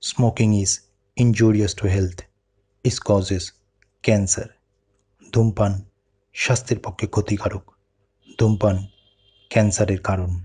Smoking is injurious to health. It causes cancer. ধূমপান স্বাস্থ্যের পক্ষে ক্ষতিকারক। ধূমপান ক্যান্সারের কারণ।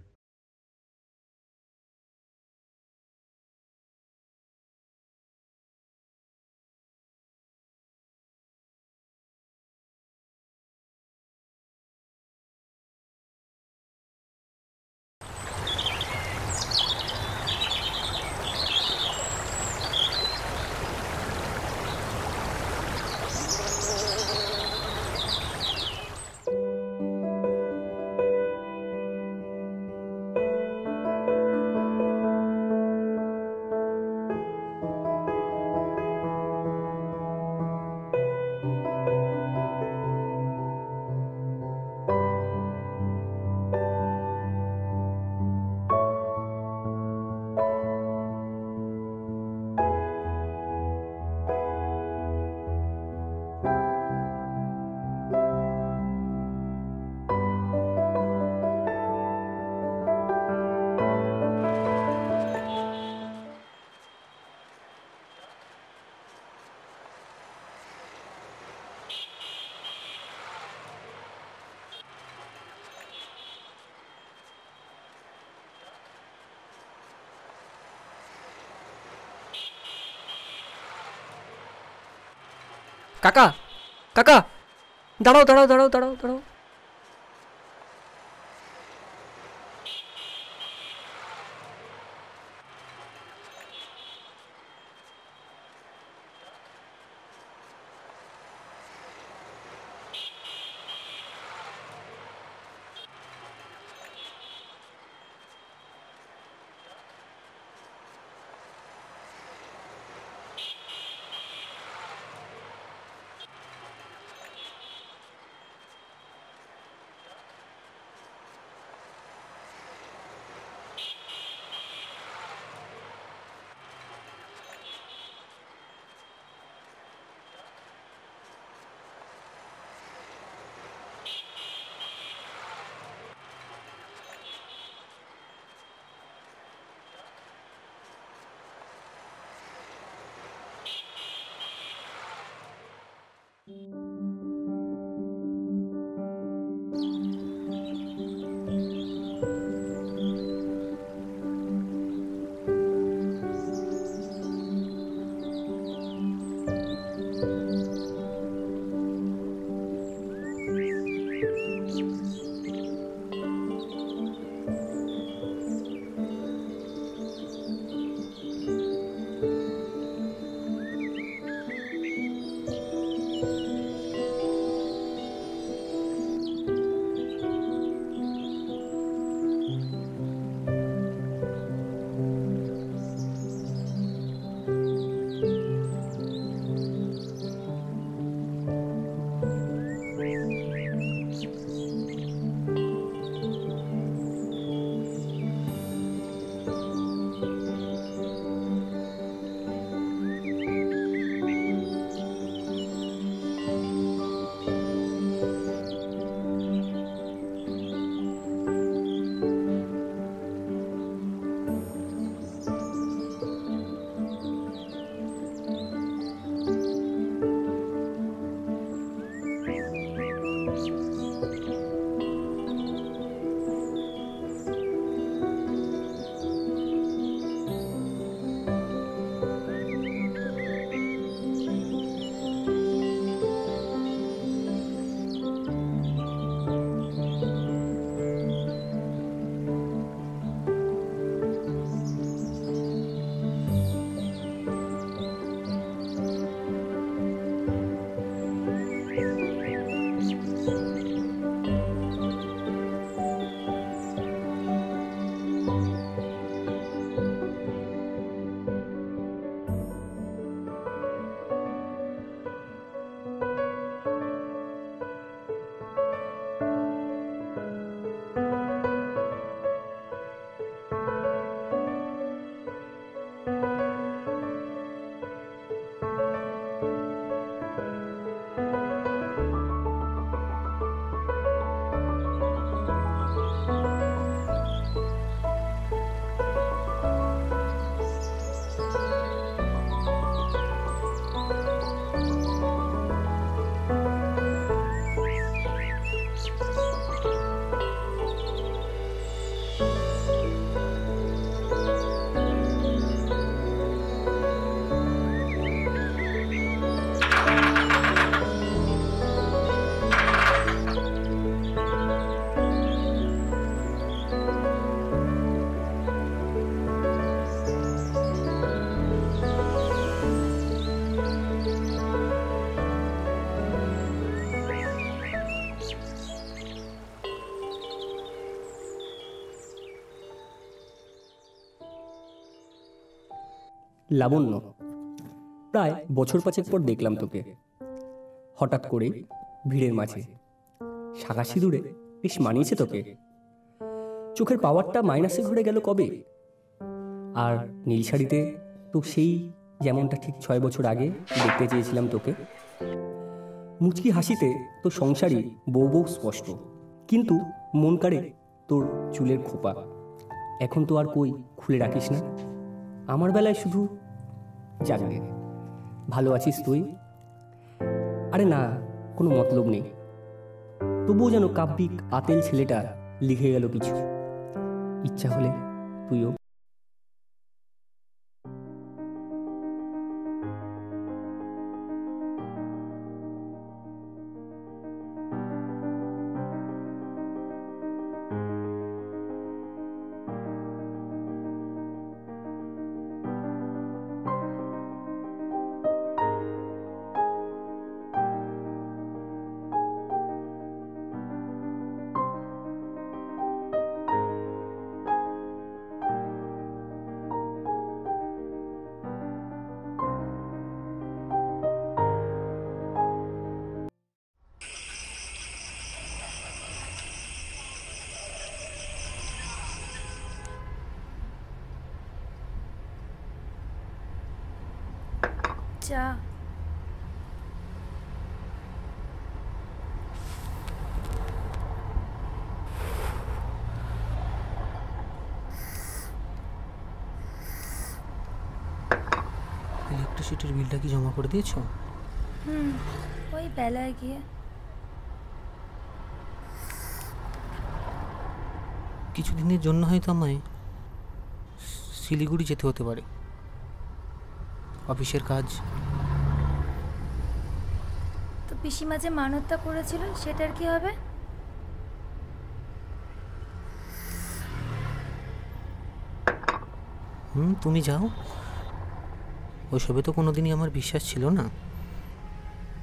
কাকা, কাকা, দাঁড়াও দাঁড়াও দাঁড়াও দাঁড়াও দাঁড়াও। লাবণ্য, প্রায় বছর পাঁচেক পর দেখলাম তোকে। হঠাৎ করে ভিড়ের মাঝে শাঁখা সিঁদুরে বেশ মানিয়েছে তোকে। চোখের পাওয়ারটা মাইনাসে ঘুরে গেল কবে। আর নীল শাড়িতে তো সেই যেমনটা ঠিক 6 বছর আগে দেখতে চেয়েছিলাম তোকে। মুচকি হাসিতে তো সংসারী বউ বউ স্পষ্ট, কিন্তু মন কাড়ে তোর চুলের খোপা। এখন তো আর কই খুলে রাখিস না। আমার বেলায় শুধু জাগবে ভালো আছিস তুই। আরে না, কোনো মতলব নেই। তবুও যেন কাব্যিক আতেল ছেলেটা লিখে গেল কিছু। ইচ্ছা হলে তুইও। চা। ইলেকট্রিসিটির বিলটা কি জমা করে দিয়েছো? ওই বেলায় গিয়ে। কিছুদিনের জন্য হয়তো আমায় শিলিগুড়ি যেতে হতে পারে, অফিসের কাজ। তো পিসিমা যে মানতটা করেছিল সেটার কি হবে? তুমি যাও, ওইসবে তো কোনোদিনই আমার বিশ্বাস ছিল না।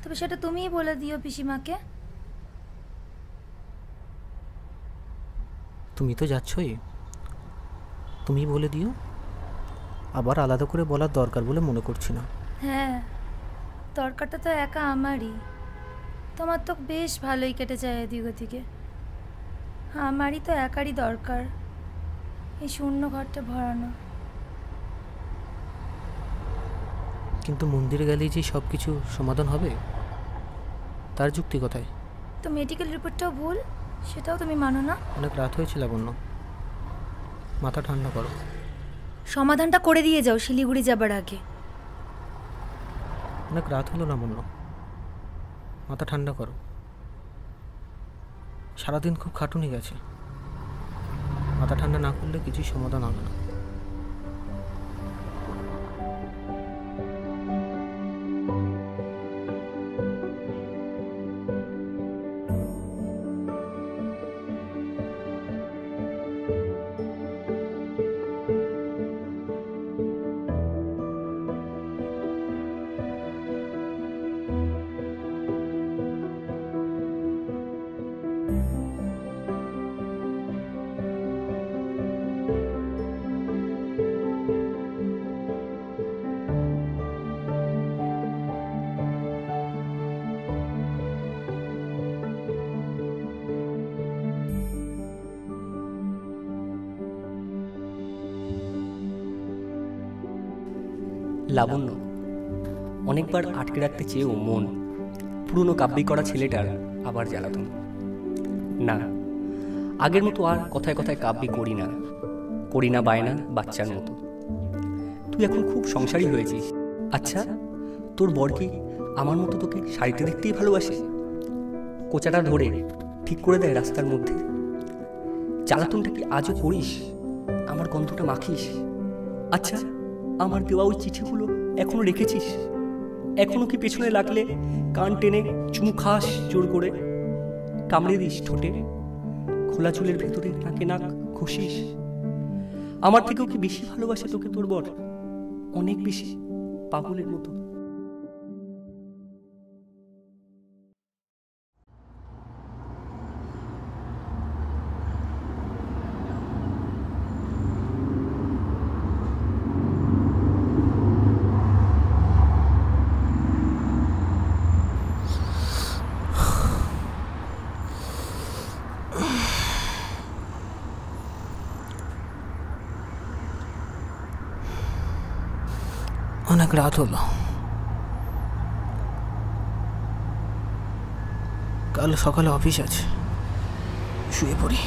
তবে সেটা তুমিই বলে দিও পিসিমাকে। তুমি তো যাচ্ছই, তুমি বলে দিও। আবার আলাদা করে বলার দরকার বলে মনে করছি না। হ্যাঁ, দরকারটা তো একা আমারই। তোমার তো বেশ ভালোই কেটে যায় এদিক ওদিকে। আমারই তো একারই দরকার এই শূন্য ঘরটা ভরানো। কিন্তু মন্দিরে গেলেই যে সব কিছু সমাধান হবে, তার যুক্তি কোথায়? তো মেডিকেল রিপোর্টটাও ভুল, সেটাও তুমি মানো না? অনেক রাত হয়েছে লাবণ্য, মাথা ঠান্ডা করো। সমাধানটা করে দিয়ে যাও শিলিগুড়ি যাবার আগে। অনেক রাত হলো লাবণ্য, মাথা ঠান্ডা করো। সারাদিন খুব খাটুনি গেছে, মাথা ঠান্ডা না করলে কিছুই সমাধান হবে না। লাবণ্য, অনেকবার আটকে রাখতে চেয়েও মন পুরনো কাব্যিক করা ছেলেটার আবার জ্বালাতন। না, আগের মতো আর কথায় কথায় কাব্যি করি না বায়না বাচ্চার মতো। তুই এখন খুব সংসারী হয়েছিস। আচ্ছা, তোর বর কি আমার মতো তোকে শাড়িতে দেখতেই ভালোবাসে? কোচাটা ধরে ঠিক করে দেয় রাস্তার মধ্যে? জ্বালাতনটা কি আজও করিস? আমার গন্ধটা মাখিস? আচ্ছা, আমার দেওয়া ওই চিঠিগুলো এখনো রেখেছিস? এখনো কি পেছনে লাগলে কান টেনে চুমু খাস জোর করে? কামড়ে দিস ঠোঁটে? খোলা চুলের ভেতরে নাকে নাক ঘষিস? আমার থেকেও কি বেশি ভালোবাসে তোকে তোর বর? অনেক বেশি, পাগলের মতো। অনেক রাত হলো, কাল সকালে অফিস আছে, শুয়ে পড়ি।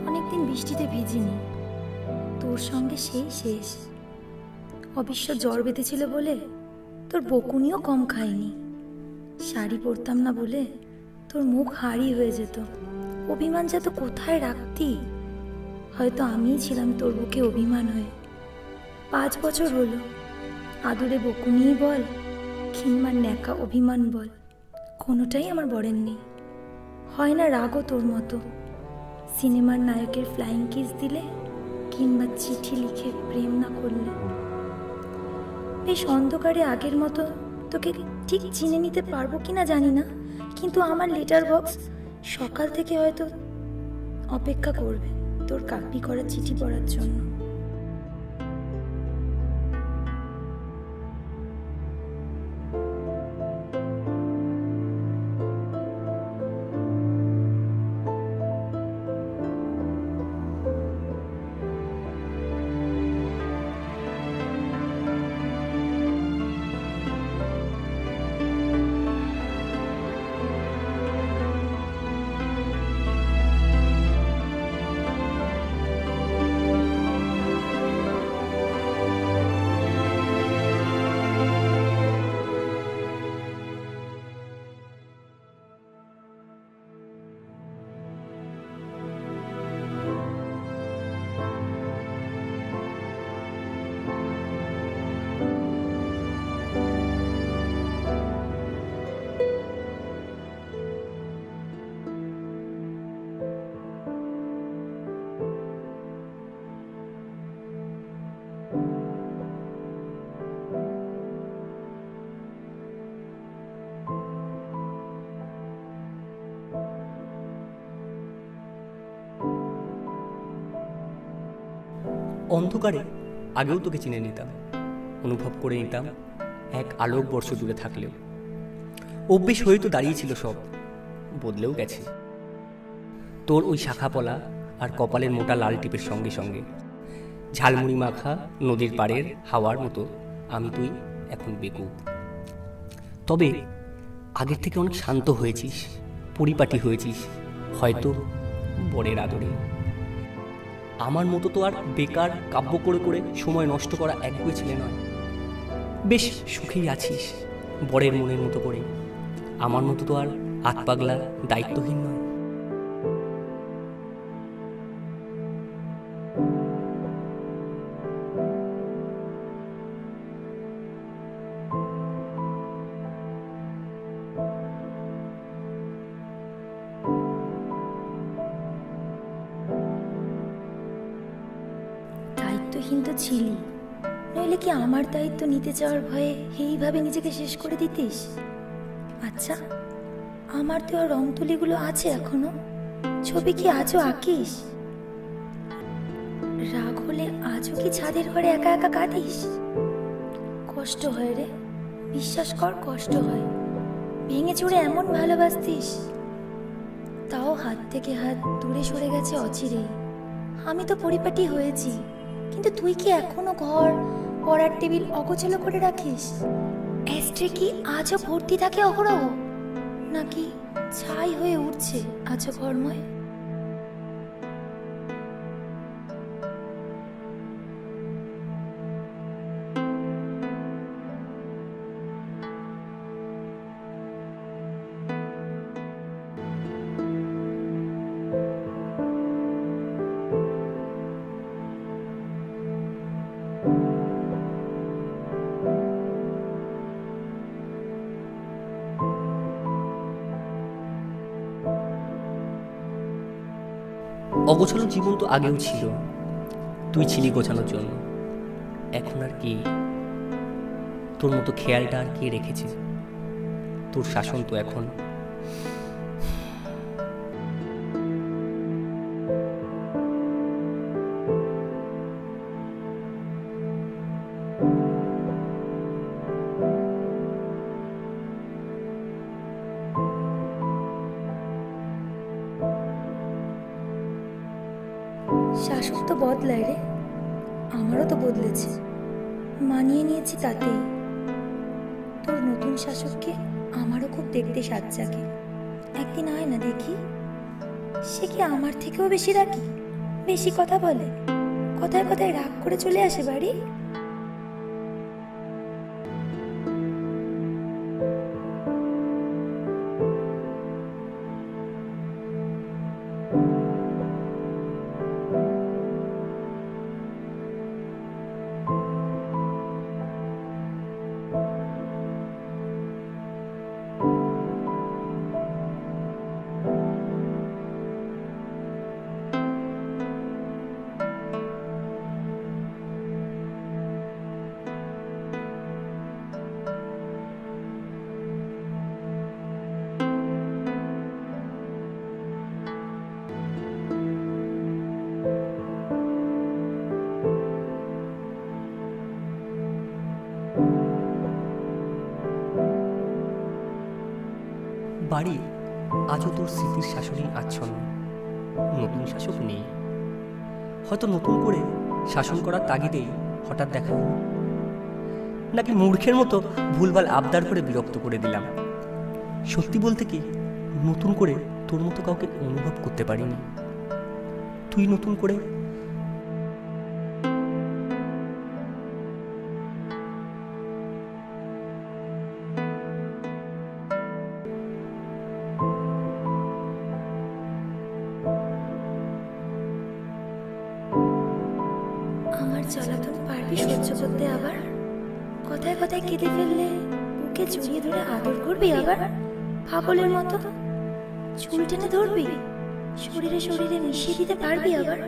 অনেকদিন বৃষ্টিতে ভিজিনি, তোর সঙ্গে সেই শেষ। অবশ্য জ্বর বেঁধেছিল বলে তোর বকুনিও কম খাইনি। শাড়ি পরতাম না বলে তোর মুখ হাঁড়ি হয়ে যেত। অভিমান যা তো কোথায় রাখতি? হয়তো আমিই ছিলাম তোর বুকে অভিমান হয়ে। 5 বছর হলো, আদরে বকুনিই বল কিংবা ন্যাকা অভিমান বল, কোনোটাই আমার বরের নেই। হয় না রাগও তোর মতো, সিনেমার নায়কের ফ্লাইং কিস দিলে কিংবা চিঠি লিখে প্রেম না করলে। বেশ অন্ধকারে আগের মতো তোকে ঠিক চিনে নিতে পারবো কিনা জানি না, কিন্তু আমার লেটার বক্স সকাল থেকে হয়তো অপেক্ষা করবে তোর কাপি করা চিঠি পড়ার জন্য। অন্ধকারে আগেও তোকে চিনে নিতাম, অনুভব করে নিতাম এক আলোক বর্ষ দূরে থাকলেও। অভ্যেস হয়ে তো দাঁড়িয়েছিল সব, বদলেও গেছে। তোর ওই শাখা পলা আর কপালের মোটা লাল টিপের সঙ্গে সঙ্গে ঝালমুড়ি মাখা নদীর পাড়ের হাওয়ার মতো আমি তুই এখন বেকুব। তবে আগের থেকে অনেক শান্ত হয়েছিস, পরিপাটি হয়েছিস, হয়তো বরের আদরে। আমার মতো তো আর বেকার কাব্য করে করে সময় নষ্ট করা একগুয়ে ছেলে নয়। বেশ সুখেই আছিস বরের মনের মতো করে। আমার মতো তো আর আতপাগলা দায়িত্বহীন নয়। দায়িত্বহীন তো ছিলি, নইলে কি আমার দায়িত্ব নিতে যাওয়ার ভয়ে এইভাবে নিজেকে শেষ করে দিতিস? আচ্ছা, আমার দেওয়া রং তুলিগুলো আছে এখনো? ছবি কি আজও আঁকিস? রাগ হলে আজও কি ছাদের ঘরে একা একা কাঁদিস? কষ্ট হয় রে, বিশ্বাস কর, কষ্ট হয়। ভেঙে চুরে এমন ভালোবাসতিস, তাও হাত থেকে হাত দূরে সরে গেছে অচিরেই। আমি তো পরিপাটি হয়েছি, কিন্তু তুই কি এখনো ঘর, পড়ার টেবিল অগোছালো করে রাখিস? অ্যাস্ট্রে কি আজও ভর্তি থাকে অহরহ, নাকি ছাই হয়ে উঠছে আজও ঘরময়? অগোছালো জীবন তো আগেও ছিল, তুই ছিলি গোছানোর জন্য। এখন আর কি? তোর মতো খেয়ালটা আর কে রেখেছে? তোর শাসন তো এখন। শাসক তো বদলায় রে, আমারও তো বদলেছে, মানিয়ে নিয়েছি তাতেই। তোর নতুন শাসককে আমারও খুব দেখতে সাজ জাগে। একদিন আয় না দেখি, সে কি আমার থেকেও বেশি রাগী, বেশি কথা বলে, কথায় কথায় রাগ করে চলে আসে বাড়ি। বাড়ি আজও তোর স্মৃতির শাসনেই আচ্ছন্ন। নতুন শাসক নেই, হয়তো নতুন করে শাসন করার তাগিদেই হঠাৎ দেখা হলো, নাকি মূর্খের মতো ভুলভাল আবদার করে বিরক্ত করে দিলাম। সত্যি বলতে কি, নতুন করে তোর মতো কাউকে অনুভব করতে পারিনি। তুই নতুন করে আমার জ্বালাতন পারবি সহ্য করতে? আবার কথায় কথায় কেঁদে ফেললে বুকে জড়িয়ে ধরে আদর করবি? আবার পাগলের মতো চুল টেনে ধরবি, শরীরে শরীরে মিশিয়ে দিতে পারবি? আবার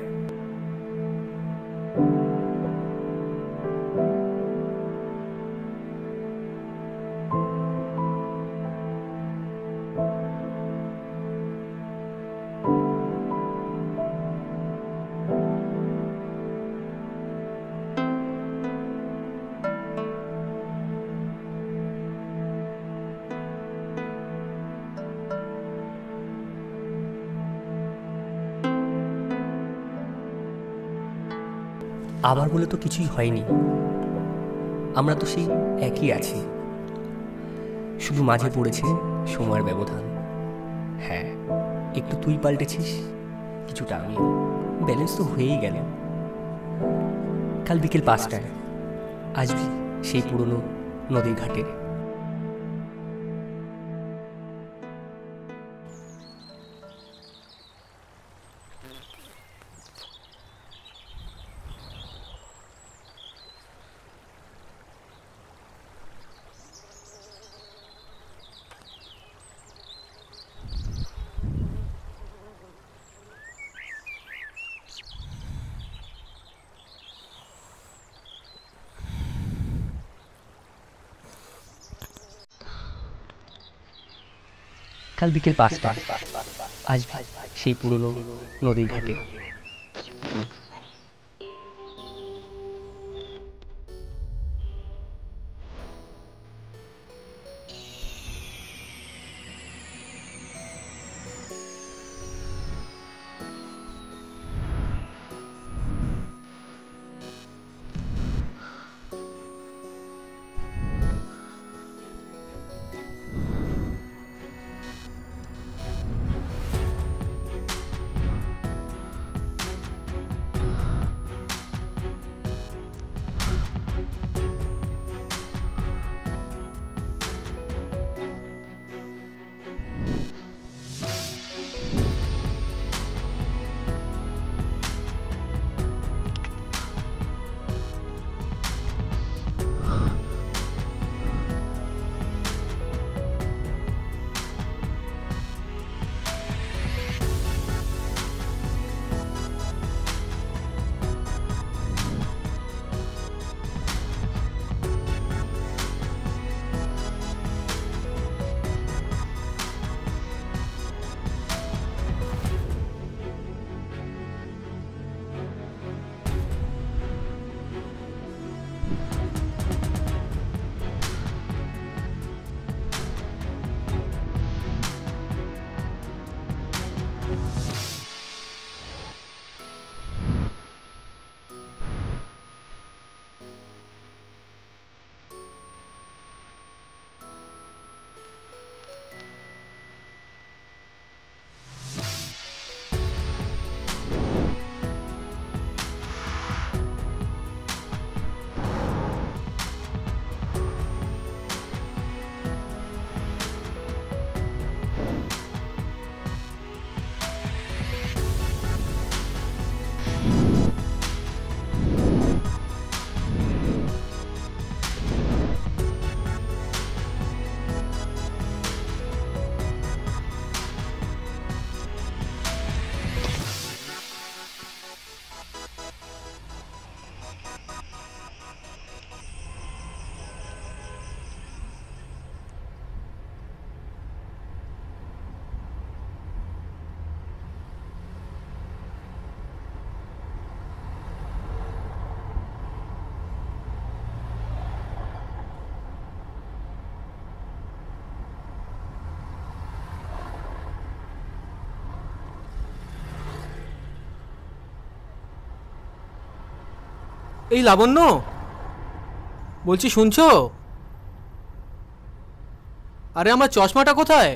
আবার বলে তো কিছুই হয়নি। আমরা তো সেই একই আছি, শুধু মাঝে পড়েছে সময়ের ব্যবধান। হ্যাঁ, একটু তুই পাল্টেছিস, কিছুটা আমি, ব্যালেন্স তো হয়েই গেল। কাল বিকেল 5টায় আসবি সেই পুরনো নদীর ঘাটে। কাল বিকেল 5টায় আসবি সেই পুরনো নদীর ঘাটে। এই লাবণ্য, বলছি শুনছো? আরে আমার চশমাটা কোথায়?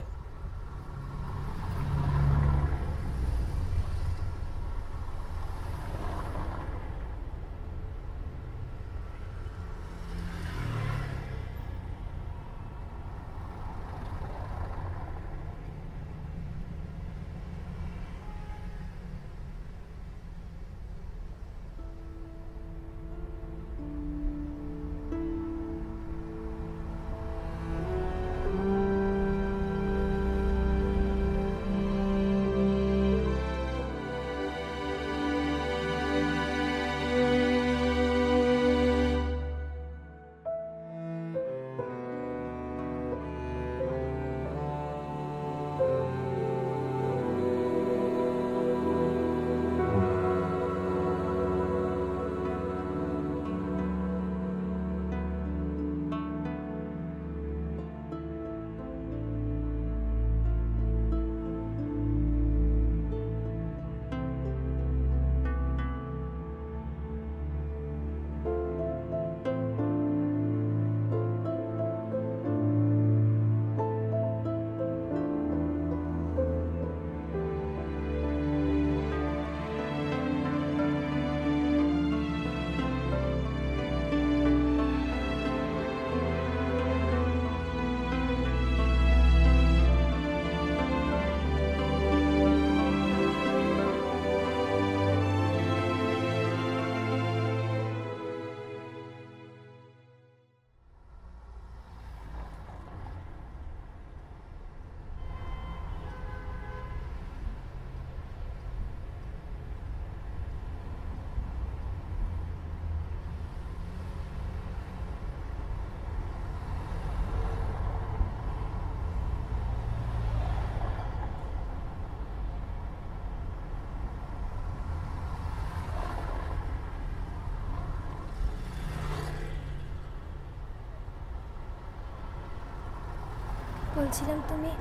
বলছিলাম, তুমি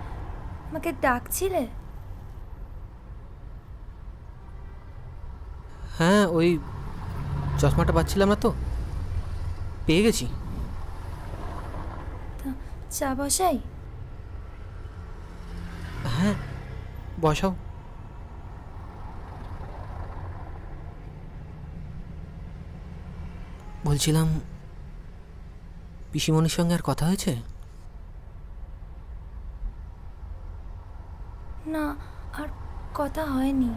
আমাকে ডাকছিলে? হ্যাঁ, ওই চশমাটা পাচ্ছিলাম না তো, পেয়ে গেছি। তা চা বসাই? হ্যাঁ, বসাও। বলছিলাম, পিসিমণির সঙ্গে আর কথা হয়েছে? না, আর কথা হয়নি।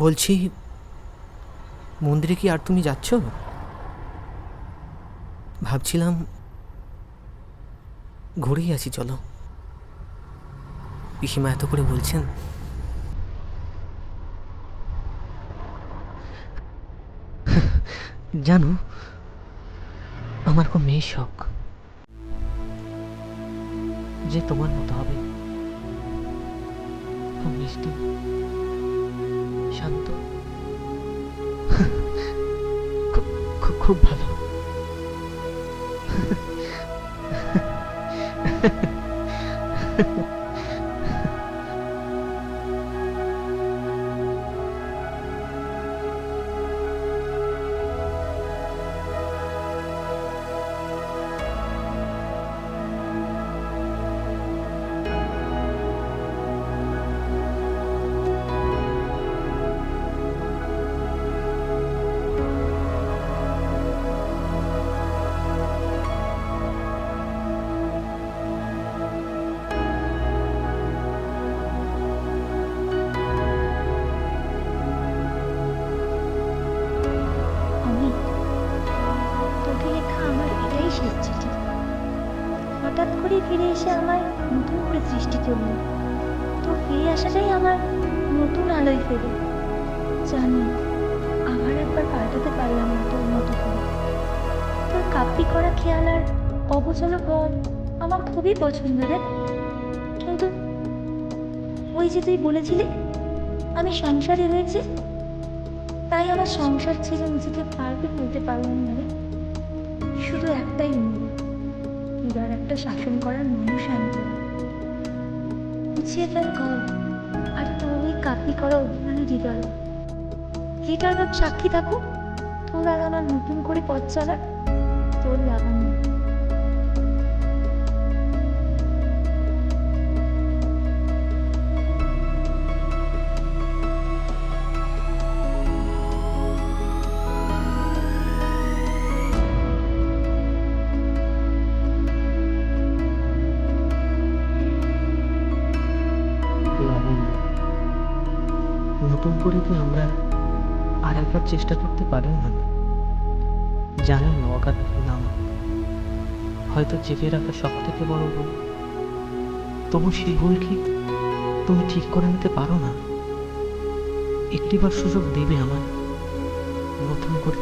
বলছি, মন্দিরে কি আর তুমি যাচ্ছ? ভাবছিলাম ঘুরেই আসি, চলো। পিসিমা এত করে বলছেন। জানো, আমার খুব মেয়ের শখ যে তোমার মতো হবে, খুব মিষ্টি, শান্ত, খুব ভালো। তোকে লেখা আমার এটাই শেষ চিঠি। হঠাৎ করে ফিরে এসে আমার নতুন করে সৃষ্টি চলল। তোর ফিরে আসাটাই আমার নতুন আলোয় ফেলে। জানি আবার একবার পাল্টাতে পারলাম না তোর মতো করে। তোর কাপ্পি করা খেয়াল আর অবচল ভাব আমার খুবই পছন্দ রে। কিন্তু ওই যে তুই বলেছিলি আমি সংসারে হয়েছি, তাই আমার সংসার ছেড়ে নিজেকে পারবে বলতে পারলাম না রে। শুধু একটাই মূল্য, এবার একটা শাসন করার মানুষ আনতে গুছিয়ে ফেল কর। আর তোর ওই কাপি করা অভিমানী হৃদয়, হৃদয় সাক্ষী থাকুক তোর আর আমার নতুন করে পথ চলার, তোর লাগানো। নতুন করে কি আমরা আর একবার চেষ্টা করতে পারি না? জানেন না, অগাধ নাম হয়তো চেপে রাখা সব থেকে বড় ভুল। তবু সেই ভুল কি তুমি ঠিক করে নিতে পারো না? একটিবার সুযোগ দেবে আমার নতুন করে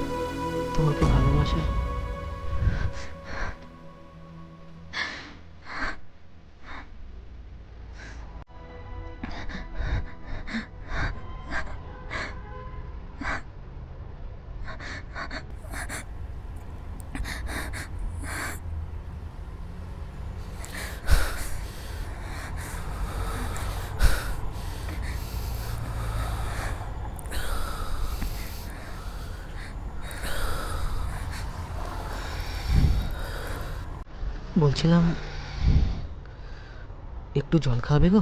তোমাকে ভালোবাসা। বলছিলাম, একটু জল খাবে গো?